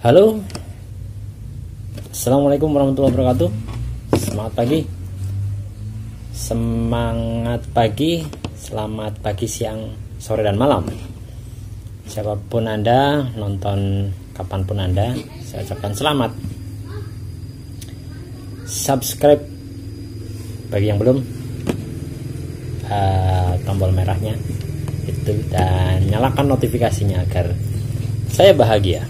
Halo, assalamualaikum warahmatullahi wabarakatuh. Semangat pagi, selamat pagi, siang, sore, dan malam. Siapapun Anda, nonton kapanpun Anda, saya ucapkan selamat. Subscribe bagi yang belum, tombol merahnya itu, dan nyalakan notifikasinya agar saya bahagia.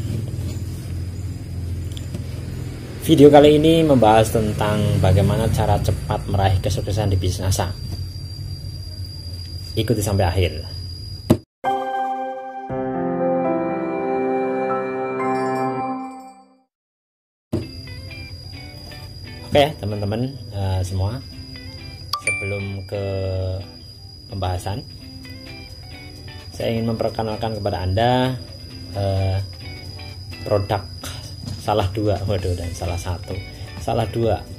Video kali ini membahas tentang bagaimana cara cepat meraih kesuksesan di bisnis NASA. Ikuti sampai akhir. Oke teman-teman semua, sebelum ke pembahasan, saya ingin memperkenalkan kepada Anda produk salah dua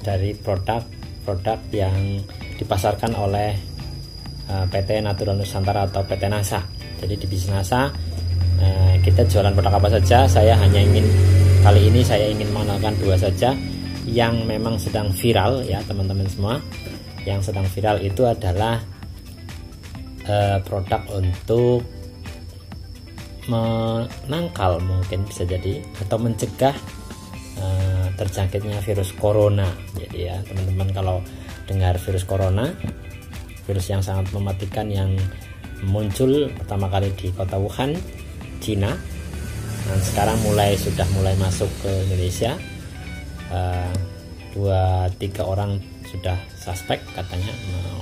dari produk yang dipasarkan oleh PT Natural Nusantara atau PT NASA. Jadi di bisnis NASA kita jualan produk apa saja. Kali ini saya ingin mengenalkan dua saja yang memang sedang viral ya teman-teman semua. Yang sedang viral itu adalah produk untuk menangkal, mungkin bisa jadi, atau mencegah terjangkitnya virus corona. Jadi ya teman-teman, kalau dengar virus corona, virus yang sangat mematikan yang muncul pertama kali di kota Wuhan, Cina, dan sekarang sudah mulai masuk ke Indonesia. 2-3 orang sudah suspek katanya,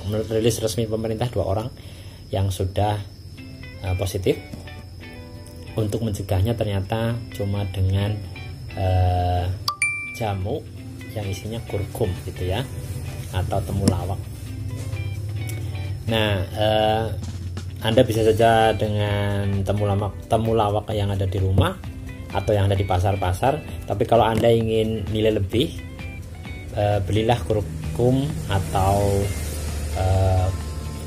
menurut rilis resmi pemerintah 2 orang yang sudah positif. Untuk mencegahnya ternyata cuma dengan jamu yang isinya kurkum gitu ya, atau temulawak. Nah, Anda bisa saja dengan temulawak yang ada di rumah atau yang ada di pasar-pasar. Tapi kalau Anda ingin nilai lebih, belilah kurkum atau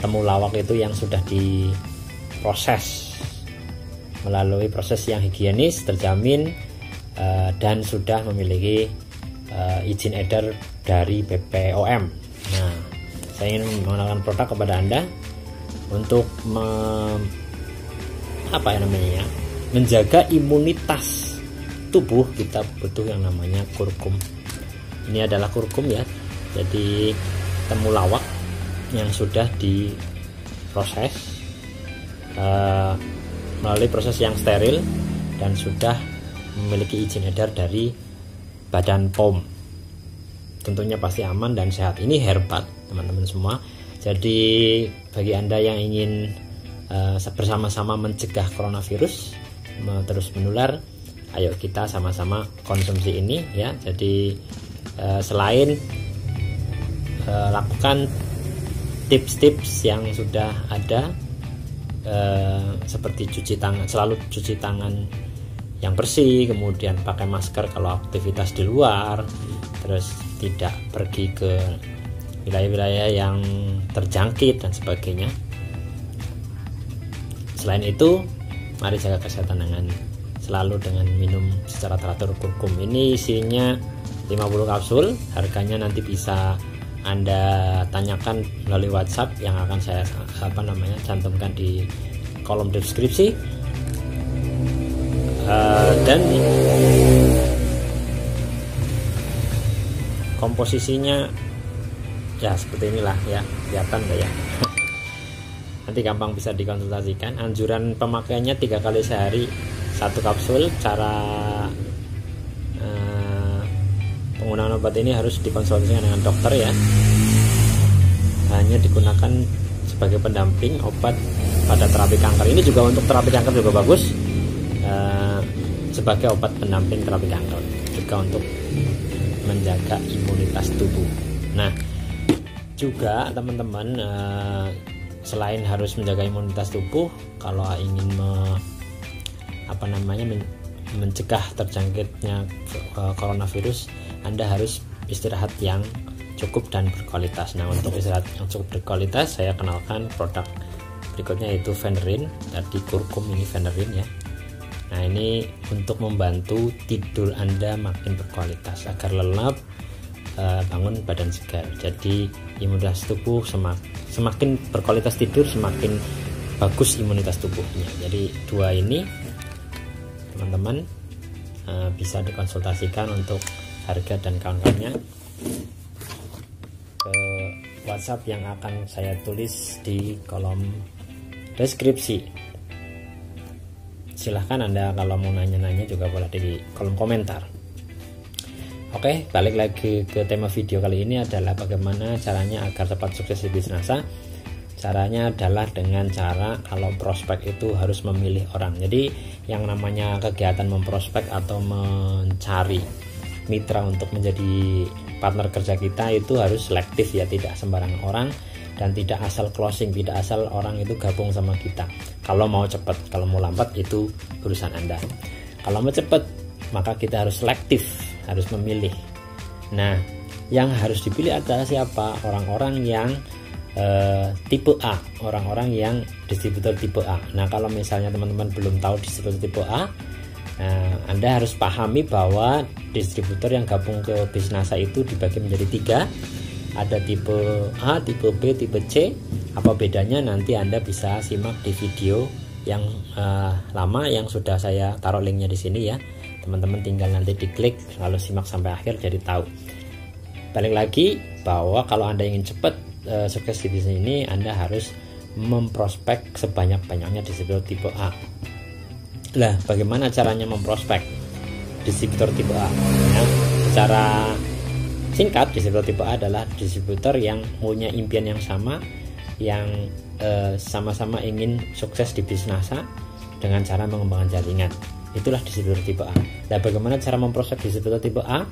temulawak itu yang sudah diproses melalui proses yang higienis, terjamin, dan sudah memiliki izin edar dari BPOM. Nah, saya ingin mengenalkan produk kepada Anda untuk menjaga imunitas tubuh. Kita butuh yang namanya kurkum. Ini adalah kurkum ya, jadi temulawak yang sudah diproses melalui proses yang steril dan sudah memiliki izin edar dari Badan POM. Tentunya pasti aman dan sehat. Ini herbal teman-teman semua. Jadi bagi Anda yang ingin bersama-sama mencegah coronavirus terus menular, ayo kita sama-sama konsumsi ini ya. Jadi selain lakukan tips-tips yang sudah ada, seperti selalu cuci tangan yang bersih, kemudian pakai masker kalau aktivitas di luar, terus tidak pergi ke wilayah-wilayah yang terjangkit dan sebagainya. Selain itu, mari jaga kesehatan selalu dengan minum secara teratur kurkum. Ini isinya 50 kapsul, harganya nanti bisa Anda tanyakan melalui WhatsApp yang akan saya cantumkan di kolom deskripsi. Dan komposisinya ya seperti inilah ya, kelihatan nggak ya? Nanti gampang bisa dikonsultasikan. Anjuran pemakaiannya 3 kali sehari 1 kapsul. Cara penggunaan obat ini harus dikonsultasikan dengan dokter ya. Hanya digunakan sebagai pendamping obat pada terapi kanker. Ini juga untuk terapi kanker juga bagus, sebagai obat pendamping terapi kanker, juga untuk menjaga imunitas tubuh. Nah, juga teman-teman, selain harus menjaga imunitas tubuh, kalau ingin mencegah terjangkitnya coronavirus, Anda harus istirahat yang cukup dan berkualitas. Nah, untuk istirahat yang cukup berkualitas, saya kenalkan produk berikutnya, yaitu Venerin. Tadi kurkum, ini Venerin ya. Nah, ini untuk membantu tidur Anda makin berkualitas agar lelap, bangun badan segar. Jadi imunitas tubuh semakin berkualitas tidur, semakin bagus imunitas tubuhnya. Jadi dua ini teman-teman bisa dikonsultasikan untuk harga dan kawan-kawannya ke WhatsApp yang akan saya tulis di kolom deskripsi. Silahkan Anda kalau mau nanya-nanya juga boleh di kolom komentar. Oke, balik lagi ke tema video kali ini adalah bagaimana caranya agar cepat sukses di bisnis NASA. Caranya adalah dengan cara kalau prospek itu harus memilih orang. Jadi yang namanya kegiatan memprospek atau mencari mitra untuk menjadi partner kerja kita itu harus selektif ya, tidak sembarangan orang dan tidak asal closing, tidak asal orang itu gabung sama kita. Kalau mau cepat, kalau mau lambat itu urusan Anda. Kalau mau cepat, maka kita harus selektif, harus memilih. Nah, yang harus dipilih adalah siapa? Orang-orang yang tipe A, orang-orang yang distributor tipe A. Nah, kalau misalnya teman-teman belum tahu distributor tipe A, Anda harus pahami bahwa distributor yang gabung ke bisnis NASA itu dibagi menjadi 3. Ada tipe A, tipe B, tipe C. Apa bedanya nanti Anda bisa simak di video yang lama yang sudah saya taruh linknya di sini ya. Teman-teman tinggal nanti diklik lalu simak sampai akhir jadi tahu. Balik lagi bahwa kalau Anda ingin cepat sukses di bisnis ini, Anda harus memprospek sebanyak-banyaknya distributor tipe A. Lah, bagaimana caranya memprospek distributor tipe A? Ya, secara singkat, distributor tipe A adalah distributor yang punya impian yang sama, yang sama-sama ingin sukses di bisnis NASA dengan cara mengembangkan jaringan. Itulah distributor tipe A. Nah, bagaimana cara memprospek distributor tipe A?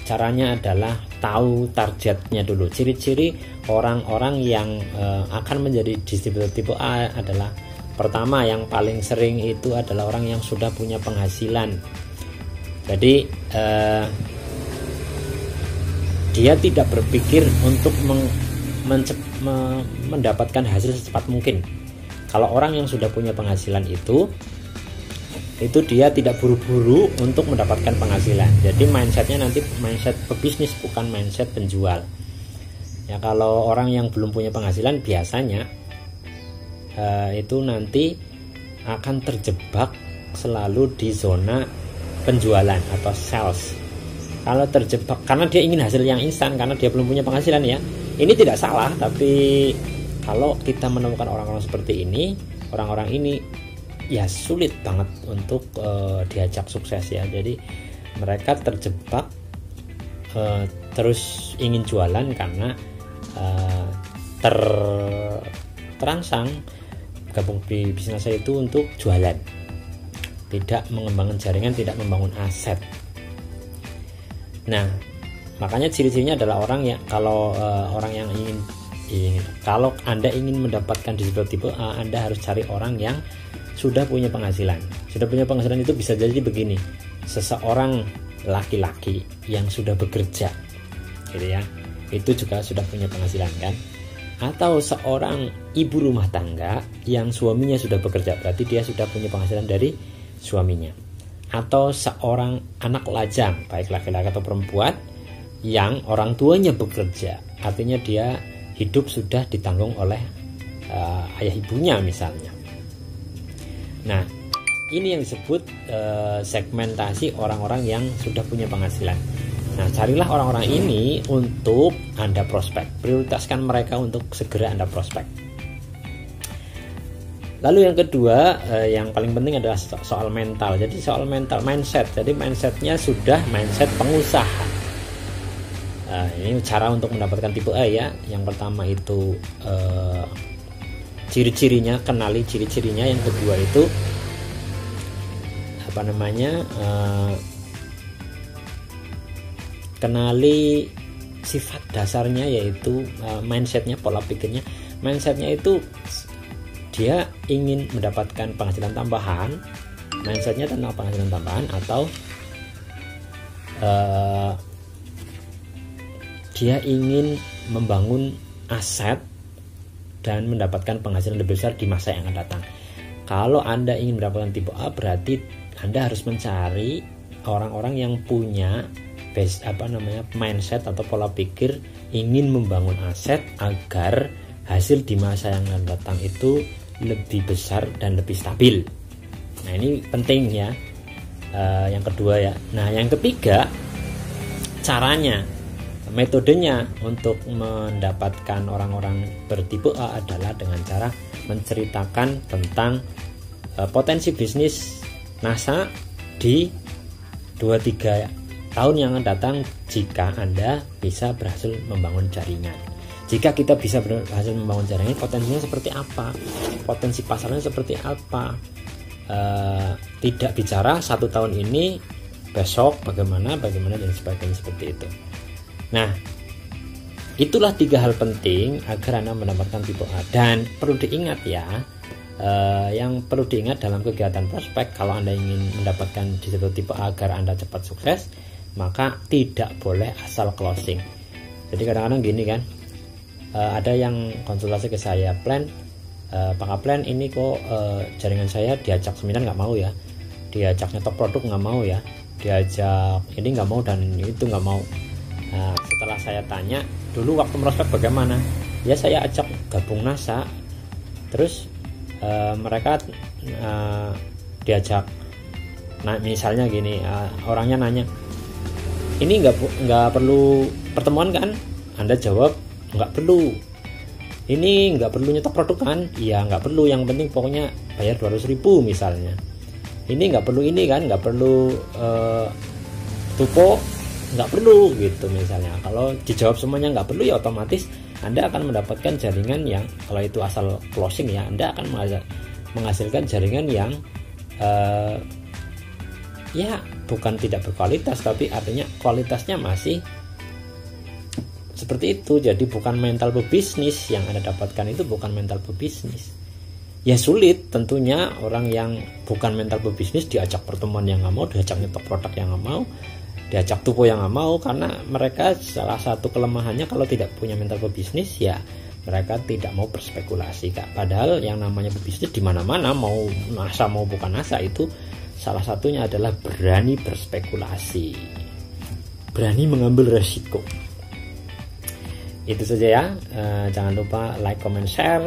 Caranya adalah tahu targetnya dulu. Ciri-ciri orang-orang yang akan menjadi distributor tipe A adalah pertama, yang paling sering itu adalah orang yang sudah punya penghasilan. Jadi dia tidak berpikir untuk mendapatkan hasil secepat mungkin. Kalau orang yang sudah punya penghasilan itu dia tidak buru-buru untuk mendapatkan penghasilan. Jadi mindsetnya nanti mindset pebisnis, bukan mindset penjual. Ya, kalau orang yang belum punya penghasilan biasanya itu nanti akan terjebak selalu di zona penjualan atau sales. Kalau terjebak karena dia ingin hasil yang instan, karena dia belum punya penghasilan ya. Ini tidak salah, tapi kalau kita menemukan orang-orang seperti ini, orang-orang ini ya sulit banget untuk diajak sukses ya. Jadi mereka terjebak terus ingin jualan karena terangsang gabung di bisnis saya itu untuk jualan, tidak mengembangkan jaringan, tidak membangun aset. Nah, makanya ciri-cirinya adalah orang yang kalau orang yang kalau Anda ingin mendapatkan distributor tipe A, Anda harus cari orang yang sudah punya penghasilan. Sudah punya penghasilan itu bisa jadi begini, seseorang laki-laki yang sudah bekerja, gitu ya, itu juga sudah punya penghasilan kan? Atau seorang ibu rumah tangga yang suaminya sudah bekerja, berarti dia sudah punya penghasilan dari suaminya. Atau seorang anak lajang, baik laki-laki atau perempuan, yang orang tuanya bekerja, artinya dia hidup sudah ditanggung oleh ayah ibunya misalnya. Nah, ini yang disebut segmentasi orang-orang yang sudah punya penghasilan. Nah, carilah orang-orang ini untuk Anda prospek. Prioritaskan mereka untuk segera Anda prospek. Lalu yang kedua, yang paling penting adalah soal mental. Jadi soal mental, mindset. Jadi mindsetnya sudah mindset pengusaha. Ini cara untuk mendapatkan tipe A ya. Yang pertama itu ciri-cirinya, kenali ciri-cirinya. Yang kedua itu kenali sifat dasarnya, yaitu mindsetnya, pola pikirnya. Mindsetnya itu dia ingin mendapatkan penghasilan tambahan, mindsetnya tentang penghasilan tambahan, atau dia ingin membangun aset dan mendapatkan penghasilan lebih besar di masa yang akan datang. Kalau Anda ingin mendapatkan tipe A, berarti Anda harus mencari orang-orang yang punya mindset atau pola pikir ingin membangun aset agar hasil di masa yang akan datang itu lebih besar dan lebih stabil. Nah, ini penting ya. Yang kedua ya. Nah, yang ketiga, caranya, metodenya untuk mendapatkan orang-orang bertipe A adalah dengan cara menceritakan tentang potensi bisnis NASA di 2-3 tahun yang akan datang jika Anda bisa berhasil membangun jaringan. Jika kita bisa berhasil membangun jaringan, potensinya seperti apa? Potensi pasarnya seperti apa? Tidak bicara 1 tahun ini, besok bagaimana dan sebagainya seperti itu. Nah, itulah 3 hal penting agar Anda mendapatkan tipe A. Dan perlu diingat ya, yang perlu diingat dalam kegiatan prospek, kalau Anda ingin mendapatkan disebut tipe A agar Anda cepat sukses, maka tidak boleh asal closing. Jadi kadang-kadang gini kan, ada yang konsultasi ke saya, Pak Kaplan, ini kok jaringan saya diajak seminar nggak mau ya, diajak nyetok produk nggak mau ya, diajak ini nggak mau dan itu nggak mau. Nah, setelah saya tanya dulu waktu prospek bagaimana, ya saya ajak gabung NASA, terus mereka diajak, nah misalnya gini, orangnya nanya, ini nggak perlu pertemuan kan? Anda jawab nggak perlu. Ini nggak perlu nyetok produk kan? Iya nggak perlu, yang penting pokoknya bayar 200.000 misalnya. Ini nggak perlu ini kan? Nggak perlu tupo, nggak perlu gitu misalnya. Kalau dijawab semuanya nggak perlu, ya otomatis Anda akan mendapatkan jaringan yang, kalau itu asal closing ya, Anda akan menghasilkan jaringan yang ya bukan tidak berkualitas, tapi artinya kualitasnya masih seperti itu. Jadi bukan mental pebisnis yang Anda dapatkan, itu bukan mental pebisnis. Ya sulit tentunya orang yang bukan mental pebisnis diajak pertemuan yang nggak mau, diajak nyetok produk yang nggak mau, diajak tupo yang nggak mau, karena mereka salah satu kelemahannya kalau tidak punya mental pebisnis ya mereka tidak mau berspekulasi Kak. Padahal yang namanya pebisnis di mana-mana, mau NASA mau bukan NASA, itu salah satunya adalah berani berspekulasi, berani mengambil resiko. Itu saja ya. Jangan lupa like, comment, share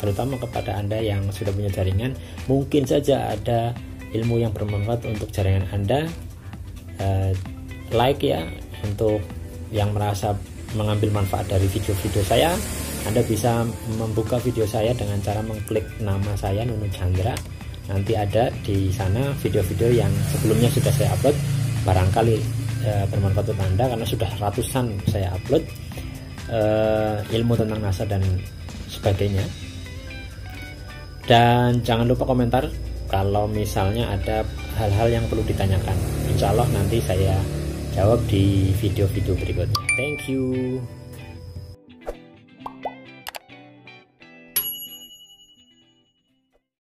terutama kepada Anda yang sudah punya jaringan. Mungkin saja ada ilmu yang bermanfaat untuk jaringan Anda. Like ya, untuk yang merasa mengambil manfaat dari video-video saya. Anda bisa membuka video saya dengan cara mengklik nama saya, Nunu Chandra. Nanti ada di sana video-video yang sebelumnya sudah saya upload, barangkali bermanfaat untuk Anda, karena sudah ratusan saya upload ilmu tentang NASA dan sebagainya. Dan jangan lupa komentar kalau misalnya ada hal-hal yang perlu ditanyakan. Insya Allah nanti saya jawab di video-video berikutnya. Thank you.